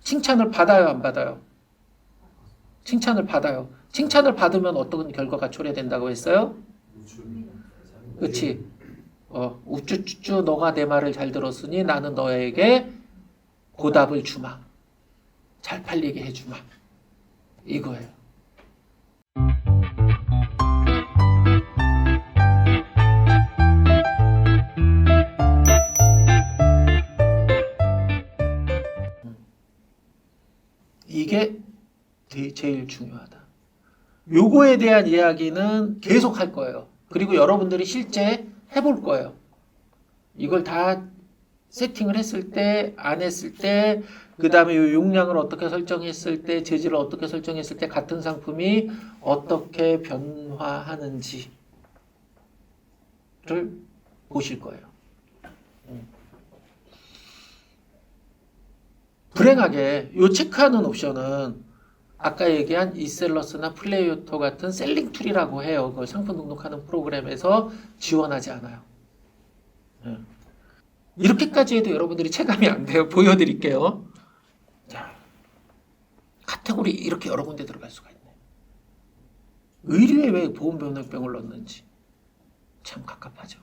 칭찬을 받아요, 안 받아요? 칭찬을 받아요. 칭찬을 받으면 어떤 결과가 초래된다고 했어요? 그렇지. 우쭈쭈쭈 너가 내 말을 잘 들었으니 나는 너에게 보답을 주마. 잘 팔리게 해주마. 이거예요. 이게 제일 중요하다. 요거에 대한 이야기는 계속 할 거예요. 그리고 여러분들이 실제 해볼 거예요. 이걸 다 세팅을 했을 때, 안 했을 때, 그 다음에 요 용량을 어떻게 설정했을 때, 재질을 어떻게 설정했을 때 같은 상품이 어떻게 변화하는지를 보실 거예요. 불행하게 요 체크하는 옵션은 아까 얘기한 이셀러스나 플레이오토 같은 셀링 툴이라고 해요. 그 상품 등록하는 프로그램에서 지원하지 않아요. 이렇게까지 해도 여러분들이 체감이 안 돼요. 보여드릴게요. 자, 카테고리 이렇게 여러 군데 들어갈 수가 있네. 의류에 왜 보험변액병을 넣는지 참 갑갑하죠.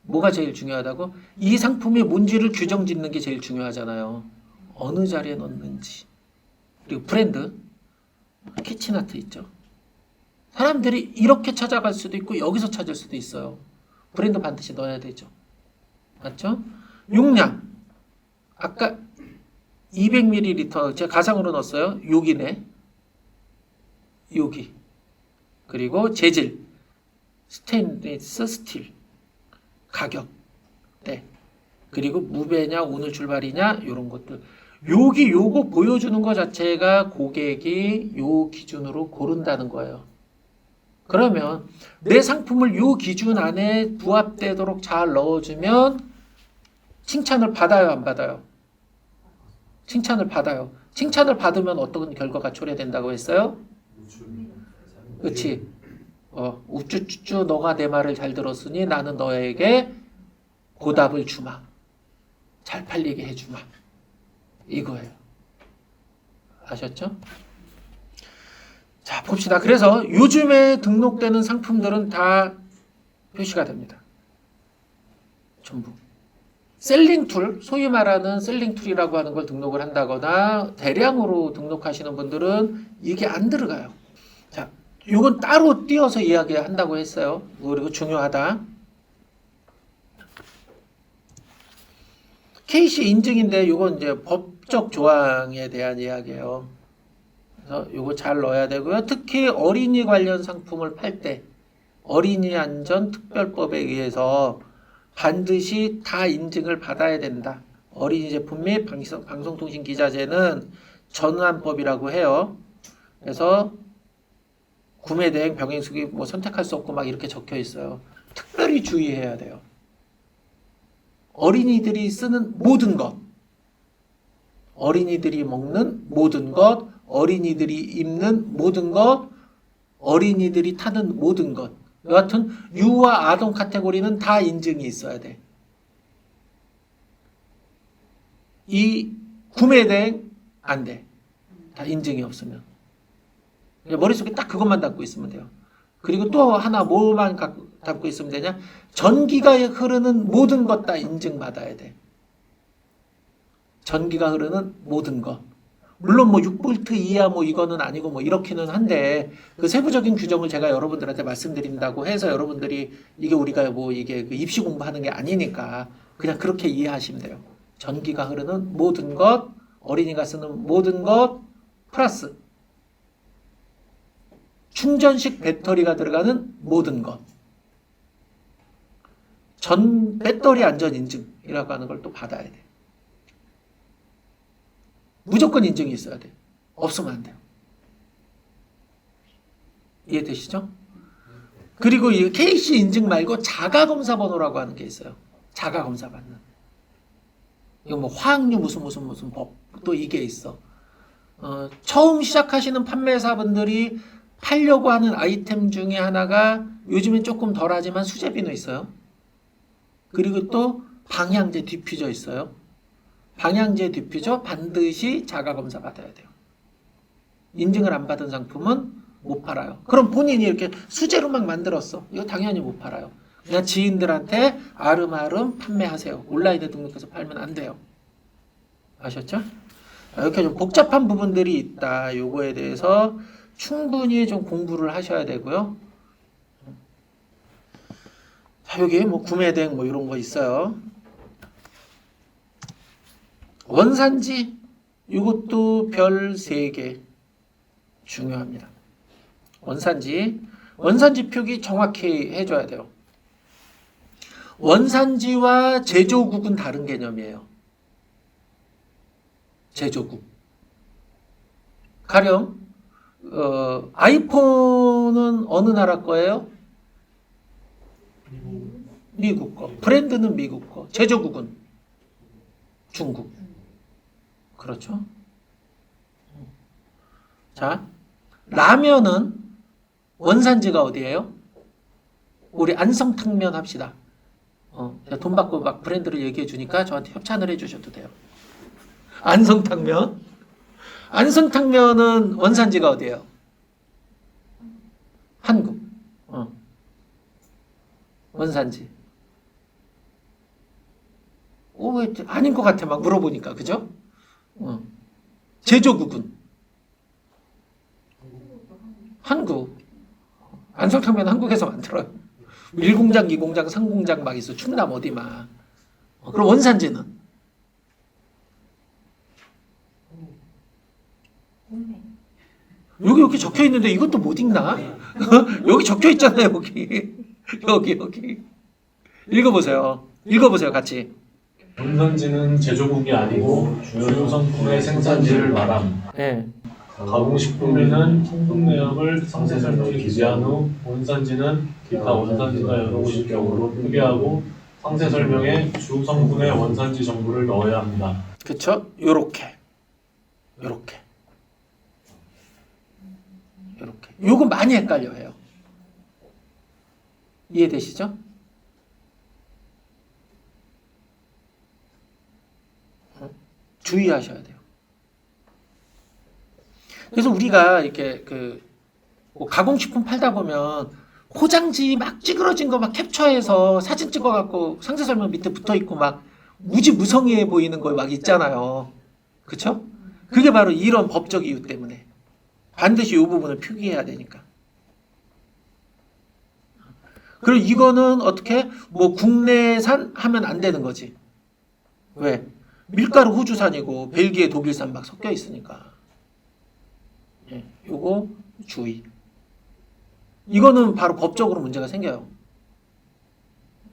뭐가 제일 중요하다고? 이 상품이 뭔지를 규정 짓는 게 제일 중요하잖아요. 어느 자리에 넣는지. 그리고 브랜드, 키친아트 있죠. 사람들이 이렇게 찾아갈 수도 있고 여기서 찾을 수도 있어요. 브랜드 반드시 넣어야 되죠. 맞죠? 용량. 아까 200ml 제가 가상으로 넣었어요. 여기네. 여기. 그리고 재질. 스테인리스 스틸. 가격. 네. 그리고 무배냐 오늘 출발이냐 이런 것들. 여기 요거 보여주는 것 자체가 고객이 요 기준으로 고른다는 거예요. 그러면 내 상품을 요 기준 안에 부합되도록 잘 넣어주면 칭찬을 받아요, 안 받아요? 칭찬을 받아요. 칭찬을 받으면 어떤 결과가 초래된다고 했어요? 그렇지. 우쭈쭈쭈 너가 내 말을 잘 들었으니 나는 너에게 보답을 주마. 잘 팔리게 해주마. 이거예요. 아셨죠? 자, 봅시다. 그래서 요즘에 등록되는 상품들은 다 표시가 됩니다. 전부. 셀링 툴, 소위 말하는 셀링 툴이라고 하는 걸 등록을 한다거나 대량으로 등록하시는 분들은 이게 안 들어가요. 자, 이건 따로 띄어서 이야기한다고 했어요. 그리고 중요하다. KC 인증인데 이건 이제 법적 조항에 대한 이야기예요. 그래서 이거 잘 넣어야 되고요. 특히 어린이 관련 상품을 팔 때 어린이 안전 특별법에 의해서 반드시 다 인증을 받아야 된다. 어린이 제품 및 방송통신 기자재는 전환법이라고 해요. 그래서 구매 대행 병행 수기 뭐 선택할 수 없고 막 이렇게 적혀 있어요. 특별히 주의해야 돼요. 어린이들이 쓰는 모든 것, 어린이들이 먹는 모든 것, 어린이들이 입는 모든 것, 어린이들이 타는 모든 것. 여하튼 유아 아동 카테고리는 다 인증이 있어야 돼. 이 구매 대행 안 돼. 다 인증이 없으면. 머릿속에 딱 그것만 담고 있으면 돼요. 그리고 또 하나 뭐만 담고 있으면 되냐? 전기가 흐르는 모든 것 다 인증받아야 돼. 전기가 흐르는 모든 것. 물론 뭐 6V 이하 뭐 이거는 아니고 뭐 이렇기는 한데 그 세부적인 규정을 제가 여러분들한테 말씀드린다고 해서 여러분들이 이게 우리가 뭐 이게 그 입시 공부하는 게 아니니까 그냥 그렇게 이해하시면 돼요. 전기가 흐르는 모든 것, 어린이가 쓰는 모든 것 플러스 충전식 배터리가 들어가는 모든 것. 전 배터리 안전 인증이라고 하는 걸 또 받아야 돼. 무조건 인증이 있어야 돼. 없으면 안 돼요. 이해되시죠? 그리고 이 KC 인증 말고 자가검사 번호라고 하는 게 있어요. 자가검사 받는. 이거 뭐 화학류 무슨 법 또 이게 있어. 처음 시작하시는 판매사분들이 팔려고 하는 아이템 중에 하나가 요즘엔 조금 덜하지만 수제비누 있어요. 그리고 또 방향제 디퓨저 있어요. 방향제 디퓨저 반드시 자가검사 받아야 돼요. 인증을 안 받은 상품은 못 팔아요. 그럼 본인이 이렇게 수제로 막 만들었어. 이거 당연히 못 팔아요. 그냥 지인들한테 아름아름 판매하세요. 온라인에 등록해서 팔면 안 돼요. 아셨죠? 이렇게 좀 복잡한 부분들이 있다. 요거에 대해서 충분히 좀 공부를 하셔야 되고요. 자, 여기 뭐 구매대행 뭐 이런 거 있어요. 원산지 이것도 별 3개 중요합니다. 원산지 표기 정확히 해줘야 돼요. 원산지와 제조국은 다른 개념이에요. 제조국. 가령 아이폰은 어느 나라 거예요? 미국 거. 브랜드는 미국 거. 제조국은 중국. 그렇죠? 자, 라면은 원산지가 어디예요? 우리 안성탕면 합시다. 제가 돈 받고 막 브랜드를 얘기해 주니까 저한테 협찬을 해 주셔도 돼요. 안성탕면. 안성탕면은 원산지가 어디예요? 한국. 원산지. 왜 아닌 것 같아 막 물어보니까 그죠? 제조국은 한국. 안성탕면 한국에서 만들어요. 1공장, 2공장, 3공장 막 있어. 충남 어디 막. 그럼 원산지는? 여기 적혀 있는데 이것도 못 읽나? 여기 적혀 있잖아요, 여기. 여기. 읽어보세요. 같이. 원산지는 제조국이 아니고 주요 상품의 생산지를 말함. 네. 가공식품에는 성분 내역을 상세 설명에 기재한 후 원산지는 기타 원산지가 여러 곳일 경우로 표기하고 상세 설명에 주 성분의 원산지 정보를 넣어야 합니다. 그쵸? 요렇게. 요거 많이 헷갈려 해요. 이해되시죠? 주의하셔야 돼요. 그래서 우리가 이렇게 뭐 가공식품 팔다 보면 포장지 막 찌그러진 거 막 캡처해서 사진 찍어갖고 상세 설명 밑에 붙어 있고 막 무지무성해 보이는 거 막 있잖아요. 그쵸? 그게 바로 이런 법적 이유 때문에 반드시 이 부분을 표기해야 되니까. 그리고 이거는 어떻게 뭐 국내산 하면 안 되는 거지. 왜? 밀가루 호주산이고 벨기에 독일산 막 섞여 있으니까. 요거 주의. 이거는 바로 법적으로 문제가 생겨요.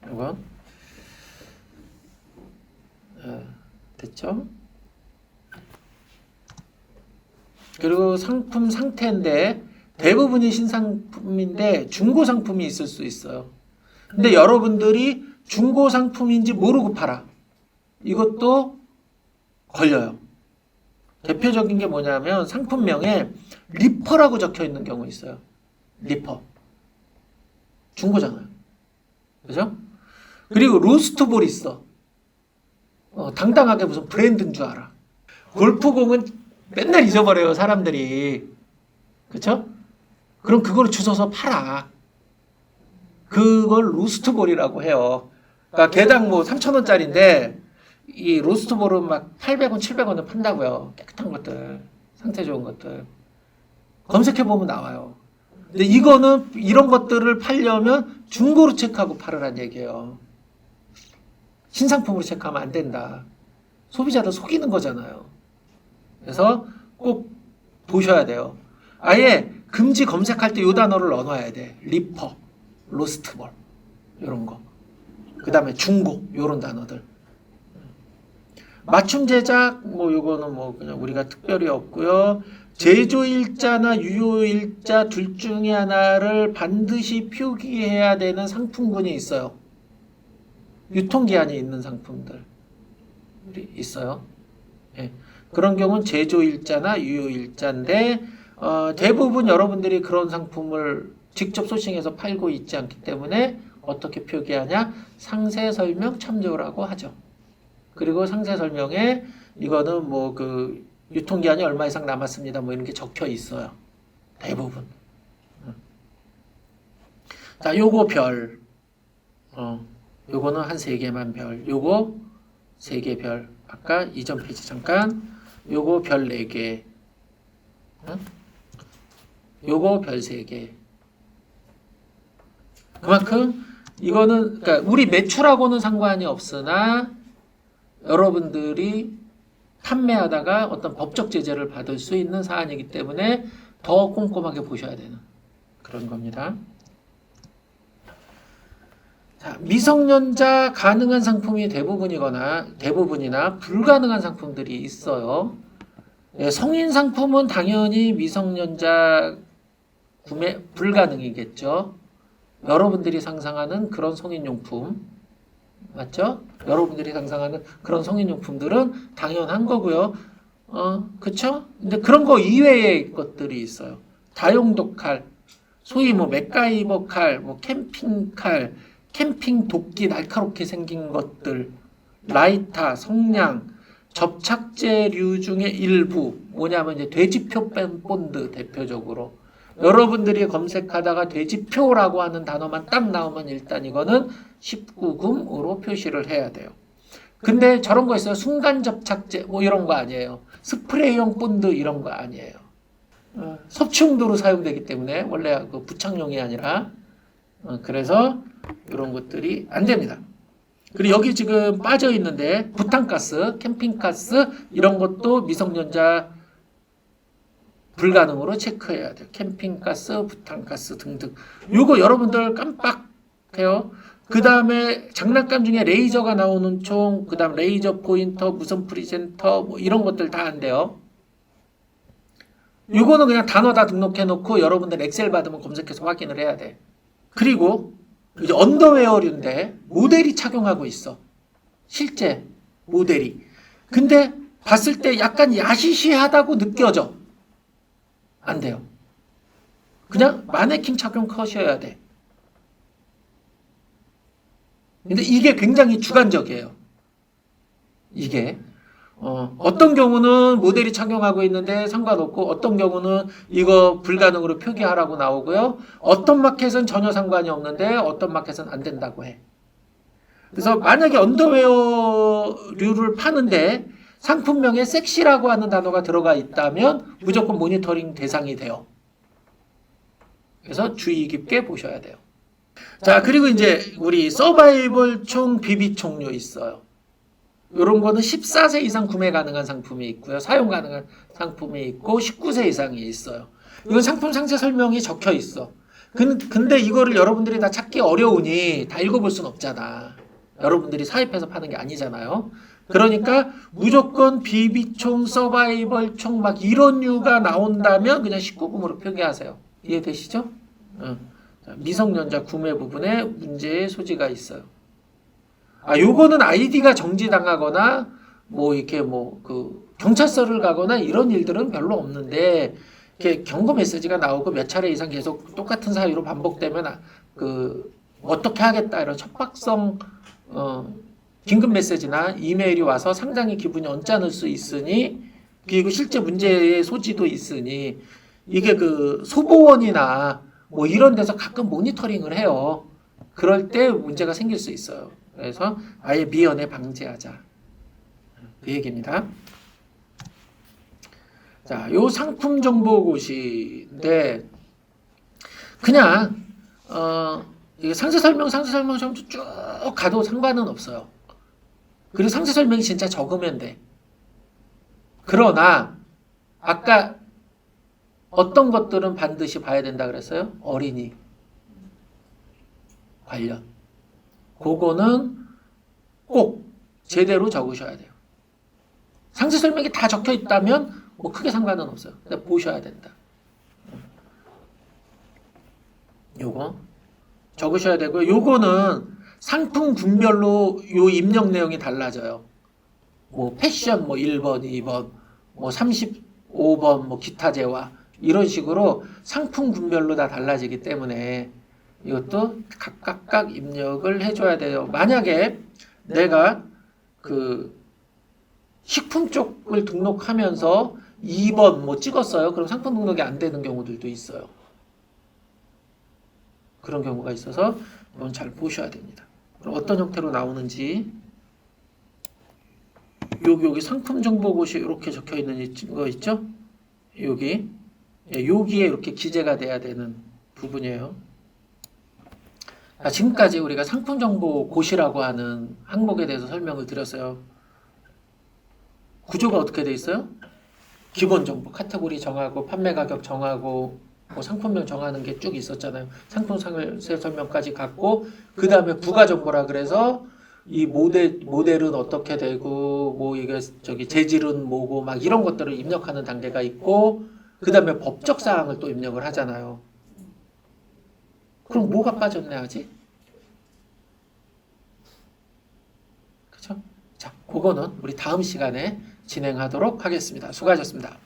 요거 됐죠? 그리고 상품 상태인데 대부분이 신상품인데 중고 상품이 있을 수 있어요. 근데 여러분들이 중고 상품인지 모르고 팔아. 이것도 걸려요. 대표적인 게 뭐냐면 상품명에 리퍼라고 적혀 있는 경우 있어요. 리퍼. 중고잖아요. 그죠? 그리고 로스트볼 있어. 당당하게 무슨 브랜드인 줄 알아. 골프공은 맨날 잊어버려요, 사람들이. 그쵸? 그럼 그걸 주워서 팔아. 그걸 로스트볼이라고 해요. 그러니까 개당 뭐 3,000원짜리인데 이 로스트볼은 막 800원, 700원에 판다고요. 깨끗한 것들, 상태 좋은 것들. 검색해보면 나와요. 근데 이거는 이런 것들을 팔려면 중고로 체크하고 팔으란 얘기예요. 신상품으로 체크하면 안 된다. 소비자를 속이는 거잖아요. 그래서 꼭 보셔야 돼요. 아예 금지 검색할 때 이 단어를 넣어놔야 돼. 리퍼, 로스트볼 이런 거. 그 다음에 중고 이런 단어들. 맞춤 제작 뭐 요거는 뭐 그냥 우리가 특별히 없고요. 제조일자나 유효일자 둘 중에 하나를 반드시 표기해야 되는 상품군이 있어요. 유통기한이 있는 상품들이 있어요. 예. 그런 경우는 제조일자나 유효일자인데 대부분 여러분들이 그런 상품을 직접 소싱해서 팔고 있지 않기 때문에 어떻게 표기하냐? 상세 설명 첨부라고 하죠. 그리고 상세 설명에 이거는 뭐 그 유통기한이 얼마 이상 남았습니다. 뭐 이런 게 적혀 있어요. 대부분. 자, 요거 별. 요거는 한 3개만 별. 요거 3개 별. 아까 이전 페이지 잠깐. 요거 별 4개. 요거 별 3개. 그만큼 이거는 그러니까 우리 매출하고는 상관이 없으나 여러분들이 판매하다가 어떤 법적 제재를 받을 수 있는 사안이기 때문에 더 꼼꼼하게 보셔야 되는 그런 겁니다. 자, 미성년자 가능한 상품이 대부분이나 불가능한 상품들이 있어요. 예, 성인 상품은 당연히 미성년자 구매 불가능이겠죠. 여러분들이 상상하는 그런 성인용품 맞죠? 여러분들이 상상하는 그런 성인용품들은 당연한 거고요. 그쵸? 근데 그런 거 이외의 것들이 있어요. 다용도 칼, 소위 뭐 맥가이버 칼, 뭐 캠핑 칼, 캠핑 도끼 날카롭게 생긴 것들, 라이터, 성냥, 접착제류 중에 일부, 뭐냐면 이제 돼지표 본드 대표적으로. 여러분들이 검색하다가 돼지표라고 하는 단어만 딱 나오면 일단 이거는 19금으로 표시를 해야 돼요. 근데 저런 거 있어요. 순간 접착제 뭐 이런 거 아니에요. 스프레이용 본드 이런 거 아니에요. 섭취용도로 사용되기 때문에 원래 그 부착용이 아니라 그래서 이런 것들이 안 됩니다. 그리고 여기 지금 빠져 있는데 부탄가스, 캠핑가스 이런 것도 미성년자 불가능으로 체크해야 돼요. 캠핑가스, 부탄가스 등등. 요거 여러분들 깜빡해요. 그 다음에 장난감 중에 레이저가 나오는 총, 그 다음 레이저 포인터, 무선 프리센터 뭐 이런 것들 다 안 돼요. 요거는 그냥 단어 다 등록해 놓고 여러분들 엑셀 받으면 검색해서 확인을 해야 돼. 그리고 이제 언더웨어류인데 모델이 착용하고 있어. 실제 모델이. 근데 봤을 때 약간 야시시하다고 느껴져. 안 돼요. 그냥 마네킹 착용 컷이어야 돼. 근데 이게 굉장히 주관적이에요. 이게. 어떤 경우는 모델이 착용하고 있는데 상관없고 어떤 경우는 이거 불가능으로 표기하라고 나오고요. 어떤 마켓은 전혀 상관이 없는데 어떤 마켓은 안 된다고 해. 그래서 만약에 언더웨어류를 파는데 상품명에 섹시라고 하는 단어가 들어가 있다면 무조건 모니터링 대상이 돼요. 그래서 주의 깊게 보셔야 돼요. 자, 그리고 이제 우리 서바이벌 총, 비비총류 있어요. 이런 거는 14세 이상 구매 가능한 상품이 있고요. 사용 가능한 상품이 있고 19세 이상이 있어요. 이건 상품 상세 설명이 적혀 있어. 근데 이거를 여러분들이 다 찾기 어려우니 다 읽어볼 순 없잖아. 여러분들이 사입해서 파는 게 아니잖아요. 그러니까 무조건 비비총, 서바이벌총 막 이런 류가 나온다면 그냥 19금으로 표기하세요. 이해되시죠? 미성년자 구매 부분에 문제의 소지가 있어요. 요거는 아이디가 정지당하거나 뭐 이렇게 뭐 그 경찰서를 가거나 이런 일들은 별로 없는데 이렇게 경고 메시지가 나오고 몇 차례 이상 계속 똑같은 사유로 반복되면 그 어떻게 하겠다 이런 척박성 긴급 메시지나 이메일이 와서 상당히 기분이 언짢을 수 있으니 그리고 실제 문제의 소지도 있으니 이게 그 소보원이나 뭐 이런 데서 가끔 모니터링을 해요. 그럴 때 문제가 생길 수 있어요. 그래서 아예 미연에 방지하자. 그 얘기입니다. 자, 요 상품 정보고시인데 그냥 이게 상세 설명 쭉 가도 상관은 없어요. 그리고 상세 설명이 진짜 적으면 돼. 그러나 아까 어떤 것들은 반드시 봐야 된다 그랬어요? 어린이 관련. 그거는 꼭 제대로 적으셔야 돼요. 상세 설명이 다 적혀 있다면 뭐 크게 상관은 없어요. 근데 보셔야 된다. 요거 적으셔야 되고요. 요거는 상품 군별로 요 입력 내용이 달라져요. 뭐 패션 뭐 1번, 2번, 뭐 35번 뭐 기타 재화 이런 식으로 상품 군별로 다 달라지기 때문에 이것도 각각 입력을 해줘야 돼요. 만약에 내가 그 식품 쪽을 등록하면서 2번 뭐 찍었어요. 그럼 상품 등록이 안 되는 경우들도 있어요. 그런 경우가 있어서 이건 잘 보셔야 됩니다. 그럼 어떤 형태로 나오는지 여기 상품 정보고시 이렇게 적혀 있는 거 있죠? 여기 여기에 이렇게 기재가 돼야 되는 부분이에요. 지금까지 우리가 상품 정보 고시라고 하는 항목에 대해서 설명을 드렸어요. 구조가 어떻게 돼 있어요? 기본 정보, 카테고리 정하고 판매 가격 정하고 뭐 상품명 정하는 게 쭉 있었잖아요. 상품 상세 설명까지 갖고 그 다음에 부가 정보라 그래서 이 모델은 어떻게 되고 뭐 이게 재질은 뭐고 막 이런 것들을 입력하는 단계가 있고 그 다음에 법적 사항을 또 입력을 하잖아요. 그럼 뭐가 빠졌네 아직? 그죠? 자, 그거는 우리 다음 시간에 진행하도록 하겠습니다. 수고하셨습니다.